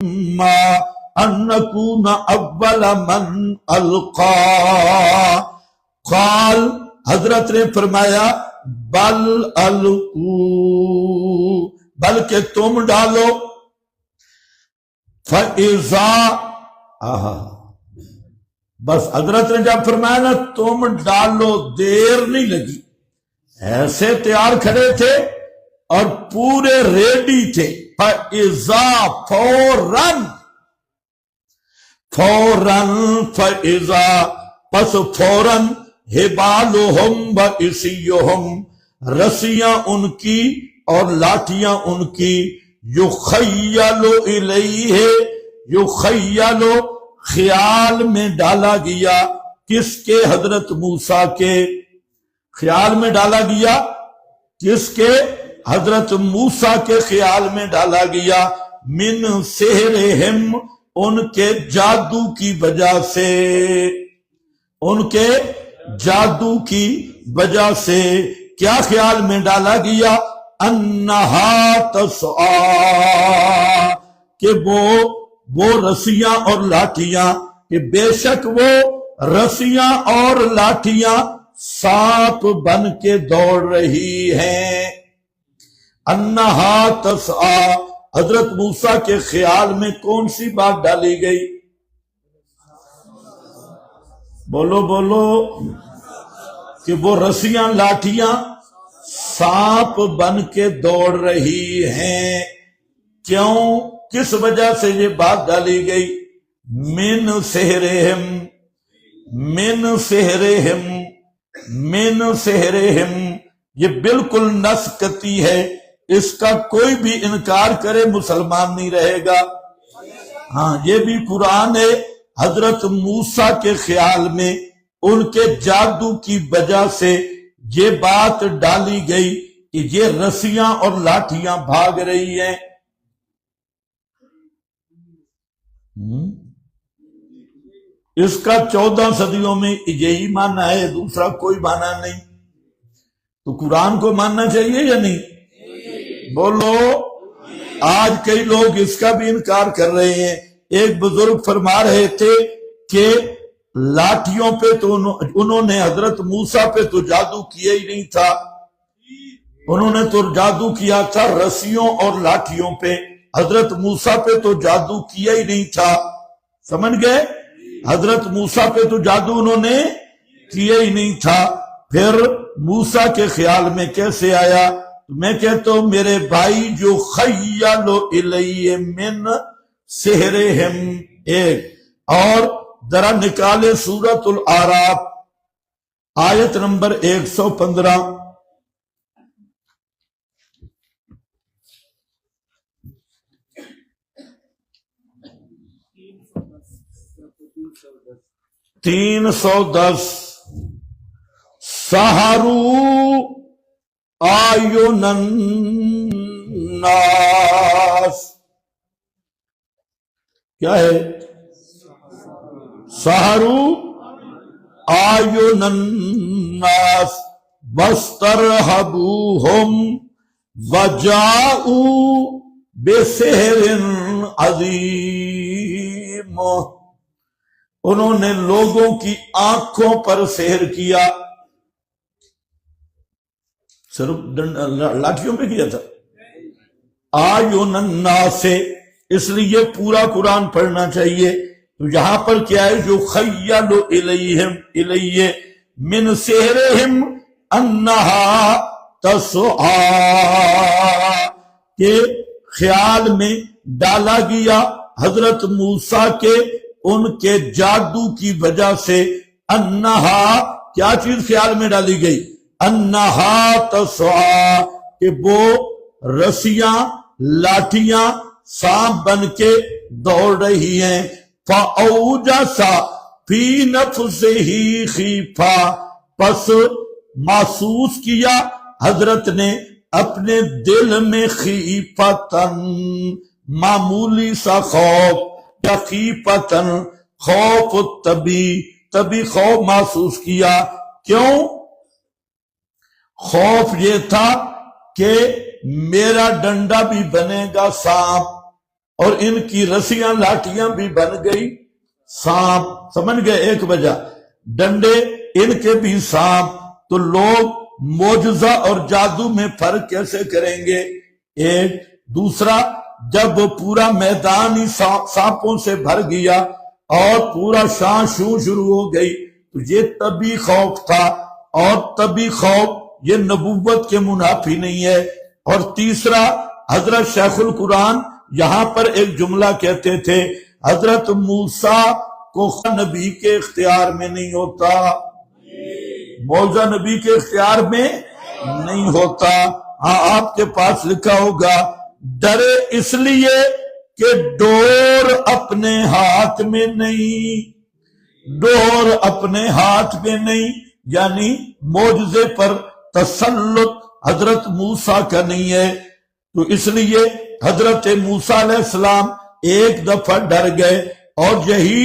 ما ان نکون اول من القا قال حضرت نے فرمایا بل القو بلکہ تم ڈالو فَإِذَا بس حضرت نے جب فرمایا نا تم ڈالو دیر نہیں لگی ایسے تیار کھڑے تھے اور پورے ریڈی تھے فَإِذَا فوراً فَإِذَا پس فوراً حِبَالُهُمْ وَإِسِيُّهُمْ رسیاں ان کی اور لاٹیاں ان کی یخیل الیہ یخیل خیال میں ڈالا گیا کس کے حضرت موسیٰ کے خیال میں ڈالا گیا کس کے حضرت موسیٰ کے خیال میں ڈالا گیا من سحرہم ان کے جادو کی وجہ سے ان کے جادو کی وجہ سے کیا خیال میں ڈالا گیا انہا تسعا کہ وہ رسیاں اور لاٹیاں کہ بے شک وہ رسیاں اور لاٹیاں سانپ بن کے دوڑ رہی ہیں انہا تسعا حضرت موسیٰ کے خیال میں کون سی بات ڈالی گئی بولو بولو کہ وہ رسیاں لاٹیاں سانپ بن کے دوڑ رہی ہیں کیوں کس وجہ سے یہ بات ڈالی گئی من سحرہم یہ بالکل نسکتی ہے اس کا کوئی بھی انکار کرے مسلمان نہیں رہے گا ہاں یہ بھی قرآن ہے حضرت موسیٰ کے خیال میں ان کے جادو کی وجہ سے یہ بات ڈالی گئی کہ یہ رسیاں اور لاٹیاں بھاگ رہی ہیں اس کا 14 صدیوں میں یہی ماننا ہے دوسرا کوئی ماننا نہیں تو قرآن کو ماننا چاہیے یا نہیں بولو آج کئی لوگ اس کا بھی انکار کر رہے ہیں ایک بزرگ فرما رہے تھے کہ لاٹھیوں پہ تو انہوں نے حضرت موسیٰ پہ تو جادو کیا ہی نہیں تھا انہوں نے تو جادو کیا تھا رسیوں اور لاٹھیوں پہ حضرت موسیٰ پہ تو جادو کیا ہی نہیں تھا سمجھ گئے حضرت موسیٰ پہ تو جادو انہوں نے کیا ہی نہیں تھا پھر موسیٰ کے خیال میں کیسے آیا میں کہتا ہوں میرے بھائی جو خیل الیہ من سحرہم ایک اور ذرا نکالے سورۃ الاعراف آیت نمبر 115 310 سحروا اعین الناس کیا ہے سحروا اعین الناس واسترهبوهم وجاءوا بسحر عظیم انہوں نے لوگوں کی آنکھوں پر سحر کیا صرف لاٹھیوں پہ کیا تھا اعین الناس سے اس لیے پورا قرآن پڑھنا چاہیے تو یہاں پر کیا ہے جو خیل الیہ من سحرہم انہا تسعا کہ خیال میں ڈالا گیا حضرت موسیٰ کے ان کے جادو کی وجہ سے انہا کیا چیز خیال میں ڈالی گئی انہا تسعا کہ وہ رسیاں لاٹیاں سانپ بن کے دوڑ رہی ہیں فَأَوْجَسَ فِي نَفْسِهِ خِیفَةً پس محسوس کیا حضرت نے اپنے دل میں خیفتن معمولی سا خوف یا خیفتن خوف تبھی خوف محسوس کیا کیوں خوف یہ تھا کہ میرا ڈنڈا بھی بنے گا سانپ اور ان کی رسیاں لاٹیاں بھی بن گئی سانپ، سمجھ گئے؟ ایک وجہ ڈنڈے ان کے بھی سانپ، تو لوگ معجزہ اور جادو میں فرق کیسے کریں گے؟ ایک دوسرا، جب وہ پورا میدان ہی سانپوں سے بھر گیا اور پورا شان شوں شروع ہو گئی، تو یہ طبی خوف تھا، اور طبی خوف یہ نبوت کے منافی نہیں ہے۔ اور تیسرا، حضرت شیخ القرآن یہاں پر ایک جملہ کہتے تھے، حضرت موسیٰ کو نبی کے اختیار میں نہیں ہوتا، معجزہ نبی کے اختیار میں نہیں ہوتا۔ ہاں آپ کے پاس لکھا ہوگا، ڈرے اس لیے کہ ڈور اپنے ہاتھ میں نہیں، ڈور اپنے ہاتھ میں نہیں، یعنی معجزے پر تسلط حضرت موسیٰ کا نہیں ہے، تو اس لیے حضرت موسیٰ علیہ السلام ایک دفعہ ڈر گئے، اور یہی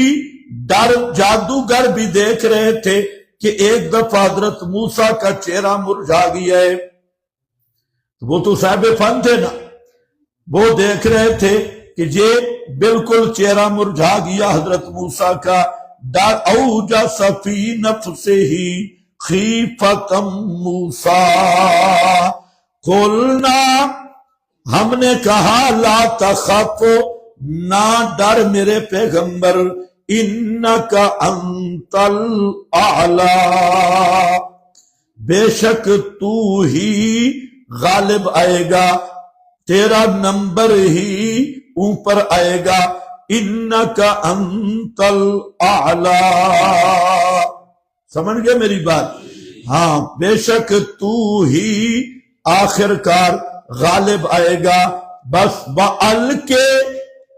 ڈر جادوگر بھی دیکھ رہے تھے کہ ایک دفعہ حضرت موسیٰ کا چہرہ مرجھا گیا ہے، وہ تو صاحب فن تھے نا، وہ دیکھ رہے تھے کہ یہ بالکل چہرہ مرجھا گیا حضرت موسیٰ کا۔ ڈر اوجس فی نفسہ خیفۃ موسیٰ، قلنا، ہم نے کہا، لا تخف، نہ ڈر میرے پیغمبر، انک انت الاعلی، بے شک تو ہی غالب آئے گا، تیرا نمبر ہی اوپر آئے گا، انک انت الاعلی، سمجھ گئے میری بات؟ ہاں، بے شک تو ہی آخر کار غالب آئے گا۔ بس بَعَل کے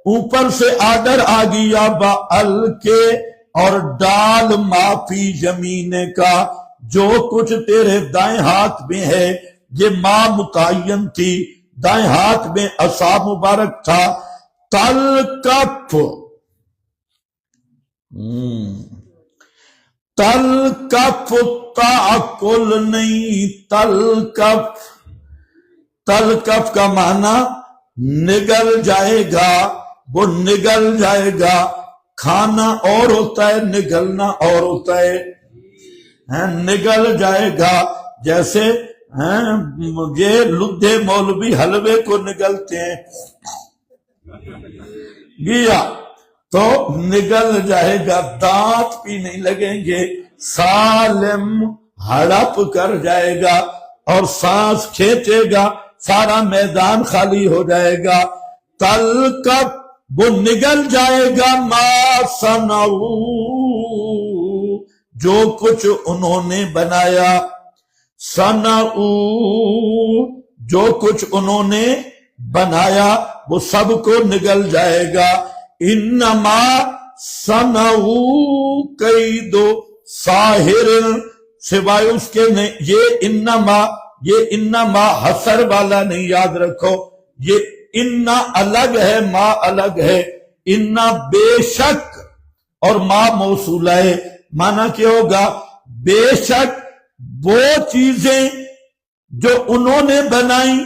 اوپر سے آڈر آ گیا، بَعَل کے، اور ڈال معافی زمین کا، جو کچھ تیرے دائیں ہاتھ میں ہے، یہ ماں متعین تھی، دائیں ہاتھ میں عصا مبارک تھا، تلقف، تلقف تعقل نہیں، تلقف، تلقف کا معنی نگل جائے گا، وہ نگل جائے گا، کھانا اور ہوتا ہے، نگلنا اور ہوتا ہے، نگل جائے گا، جیسے یہ لدھے مولوی حلوے کو نگلتے ہیں، گیا تو نگل جائے گا، دانت بھی نہیں لگیں گے، سالم ہڑپ کر جائے گا، اور سانس کھینچے گا، سارا میدان خالی ہو جائے گا، تلقف، وہ نگل جائے گا، ما صنعوا، جو کچھ انہوں نے بنایا، صنعوا، جو کچھ انہوں نے بنایا وہ سب کو نگل جائے گا، انما صنعوا کید ساحر، سوائے اس کے یہ انما حسر والا نہیں، یاد رکھو، یہ انا الگ ہے، ما الگ ہے، انا بے شک، اور ما موصولہ ہے، معنی کیا ہوگا؟ بے شک وہ چیزیں جو انہوں نے بنائی،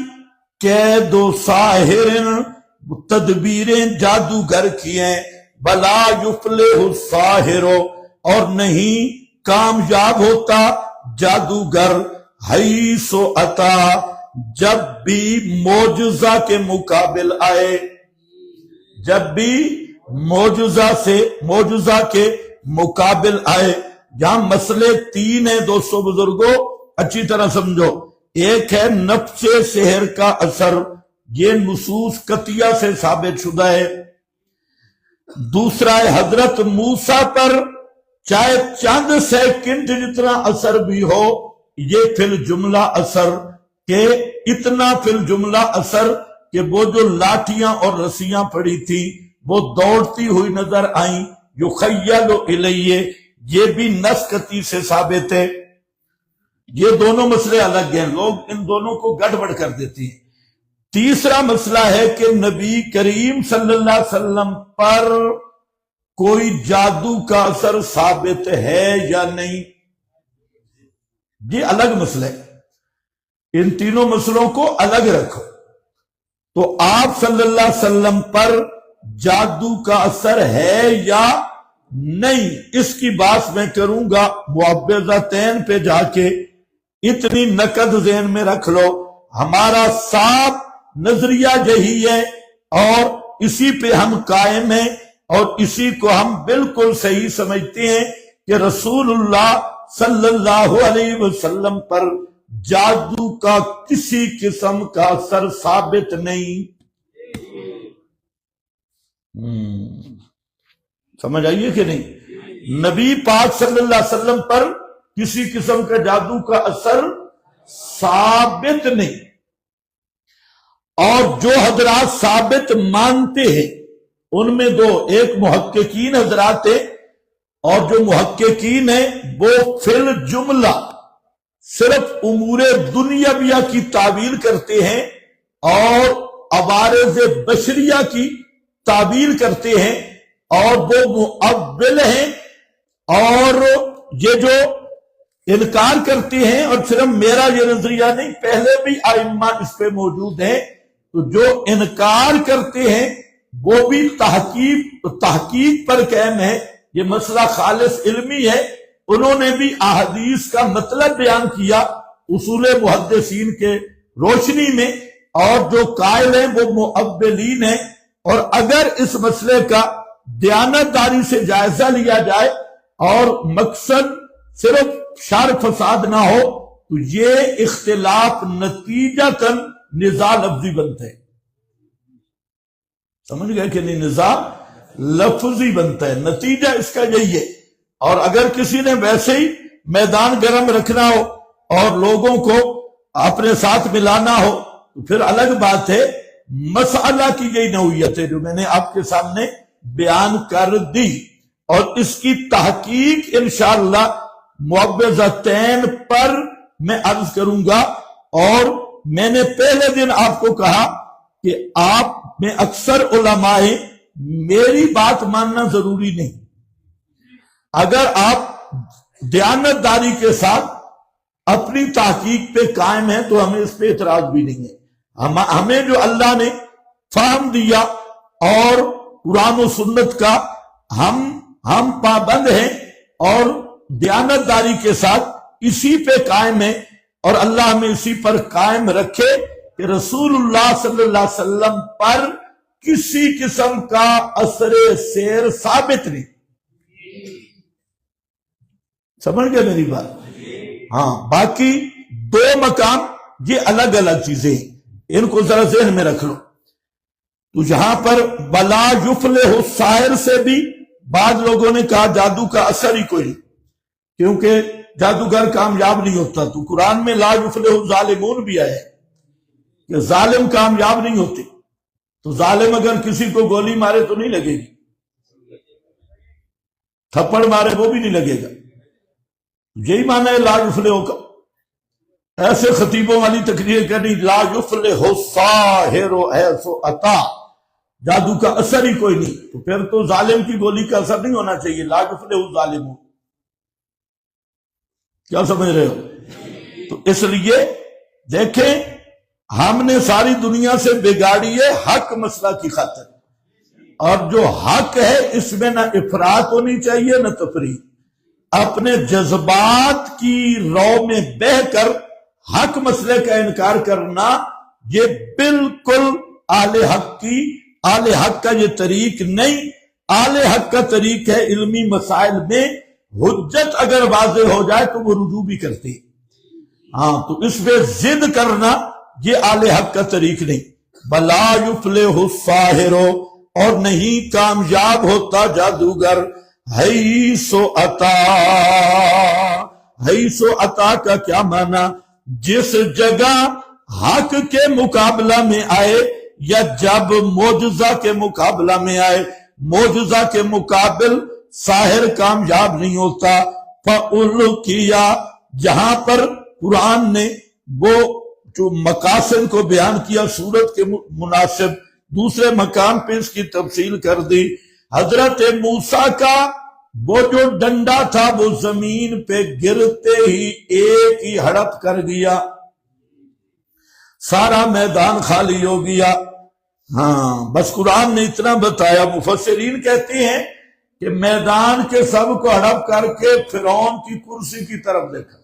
قید و ساحر، تدبیریں جادوگر کی ہیں، بلا یفلح الساحر، اور نہیں کامیاب ہوتا جادوگر، حیث اتا، جب بھی معجزہ کے مقابل آئے، جب بھی معجزہ کے مقابل آئے۔ یہاں مسئلے تین ہیں دوستو بزرگوں، اچھی طرح سمجھو۔ ایک ہے نفس سحر کا اثر، یہ نصوص قطعیہ سے ثابت شدہ ہے۔ دوسرا ہے حضرت موسیٰ پر چاہے چند سیکنڈ جتنا اثر بھی ہو، یہ فی الجملہ اثر، کہ اتنا فی الجملہ اثر کہ وہ جو لاٹیاں اور رسیاں پڑی تھی وہ دوڑتی ہوئی نظر آئیں، یخیل الیہ، یہ بھی نص قطعی سے ثابت ہے۔ یہ دونوں مسئلے الگ ہیں، لوگ ان دونوں کو گڑبڑ کر دیتے ہیں۔ تیسرا مسئلہ ہے کہ نبی کریم صلی اللہ علیہ وسلم پر کوئی جادو کا اثر ثابت ہے یا نہیں، یہ الگ مسئلہ ہے۔ ان تینوں مسئلوں کو الگ رکھو۔ تو آپ صلی اللہ علیہ وسلم پر جادو کا اثر ہے یا نہیں، اس کی بات میں کروں گا معوذتین پہ جا کے۔ اتنی نقد ذہن میں رکھ لو، ہمارا صاف نظریہ یہی ہے اور اسی پہ ہم قائم ہیں، اور اسی کو ہم بالکل صحیح سمجھتے ہیں کہ رسول اللہ صلی اللہ علیہ وسلم پر جادو کا کسی قسم کا اثر ثابت نہیں۔ سمجھ آئیے کہ نہیں؟ نبی پاک صلی اللہ علیہ وسلم پر کسی قسم کا جادو کا اثر ثابت نہیں، اور جو حضرات ثابت مانتے ہیں ان میں دو، ایک محققین حضرات ہیں، اور جو محققین ہیں وہ فی الجملہ صرف امور دنیاویہ کی تعبیر کرتے ہیں اور عوارض بشریہ کی تعبیر کرتے ہیں، اور وہ مؤول ہیں، اور یہ جو انکار کرتے ہیں، اور صرف میرا یہ نظریہ نہیں، پہلے بھی ائمہ اس پہ موجود ہیں، تو جو انکار کرتے ہیں وہ بھی تحقیق پر قائم ہے، یہ مسئلہ خالص علمی ہے، انہوں نے بھی احادیث کا مطلب بیان کیا اصول محدثین کے روشنی میں، اور جو قائل ہیں وہ مؤولین ہیں، اور اگر اس مسئلے کا دیانتداری سے جائزہ لیا جائے اور مقصد صرف شر فساد نہ ہو تو یہ اختلاف نتیجتاً نزاع لفظی بنتا ہے۔ سمجھ گئے کہ نہیں؟ نزاع لفظی بنتا ہے، نتیجہ اس کا یہی ہے۔ اور اگر کسی نے ویسے ہی میدان گرم رکھنا ہو اور لوگوں کو اپنے ساتھ ملانا ہو تو پھر الگ بات ہے۔ مسئلہ کی یہی نوعیت ہے جو میں نے آپ کے سامنے بیان کر دی، اور اس کی تحقیق انشاءاللہ معوذتین پر میں عرض کروں گا۔ اور میں نے پہلے دن آپ کو کہا کہ آپ میں اکثر علماء ہیں، میری بات ماننا ضروری نہیں، اگر آپ دیانتداری کے ساتھ اپنی تحقیق پہ قائم ہیں تو ہمیں اس پہ اعتراض بھی نہیں ہے۔ ہمیں جو اللہ نے فہم دیا اور قرآن و سنت کا ہم پابند ہیں اور دیانتداری کے ساتھ اسی پہ قائم ہیں، اور اللہ ہمیں اسی پر قائم رکھے کہ رسول اللہ صلی اللہ علیہ وسلم پر کسی قسم کا اثر سیر ثابت نہیں۔ سمجھ گئے میری بات؟ ہاں، باقی دو مقام یہ الگ الگ چیزیں ہیں، ان کو ذرا ذہن میں رکھ لو۔ تو یہاں پر بلا یفلح الساحر سے بھی بعض لوگوں نے کہا جادو کا اثر ہی کوئی نہیں، کیونکہ جادوگر کامیاب نہیں ہوتا۔ تو قرآن میں لا یفلح الظالمون بھی آیا ہے کہ ظالم کامیاب نہیں ہوتے، تو ظالم اگر کسی کو گولی مارے تو نہیں لگے گی، تھپڑ مارے وہ بھی نہیں لگے گا۔ یہی معنی ہے لا یفلح کا۔ ایسے خطیبوں والی تقریر کرنی لا یفلح الساحر حیث اتی، جادو کا اثر ہی کوئی نہیں، تو پھر تو ظالم کی گولی کا اثر نہیں ہونا چاہیے۔ لا یفلح الظالمون، کیا سمجھ رہے ہو؟ تو اس لیے دیکھیں، ہم نے ساری دنیا سے بگاڑی ہے حق مسئلہ کی خاطر، اور جو حق ہے اس میں نہ افراط ہونی چاہیے نہ تفریط۔ اپنے جذبات کی رو میں بہ کر حق مسئلے کا انکار کرنا یہ بالکل اہل حق کا یہ طریق نہیں۔ اہل حق کا طریق ہے علمی مسائل میں حجت اگر واضح ہو جائے تو وہ رجوع بھی کرتے ہیں۔ ہاں، تو اس پہ ضد کرنا یہ اہل حق کا طریق نہیں۔ بلا یفلح الساحر، اور نہیں کامیاب ہوتا جادوگر، حیث اتی۔ حیث اتی کا کیا معنی؟ جس جگہ حق کے مقابلہ میں آئے یا جب معجزہ کے مقابلہ میں آئے۔ معجزہ کے مقابل ساحر کامیاب نہیں ہوتا۔ فَأُلْقِيَ، جہاں پر قرآن نے وہ جو مقاصد کو بیان کیا صورت کے مناسب، دوسرے مقام پہ اس کی تفصیل کر دی۔ حضرت موسیٰ کا وہ جو ڈنڈا تھا وہ زمین پہ گرتے ہی ایک ہی ہڑپ کر گیا، سارا میدان خالی ہو گیا۔ ہاں بس قرآن نے اتنا بتایا. مفسرین کہتے ہیں کہ میدان کے سب کو ہڑپ کر کے فرعون کی کرسی کی طرف دیکھا.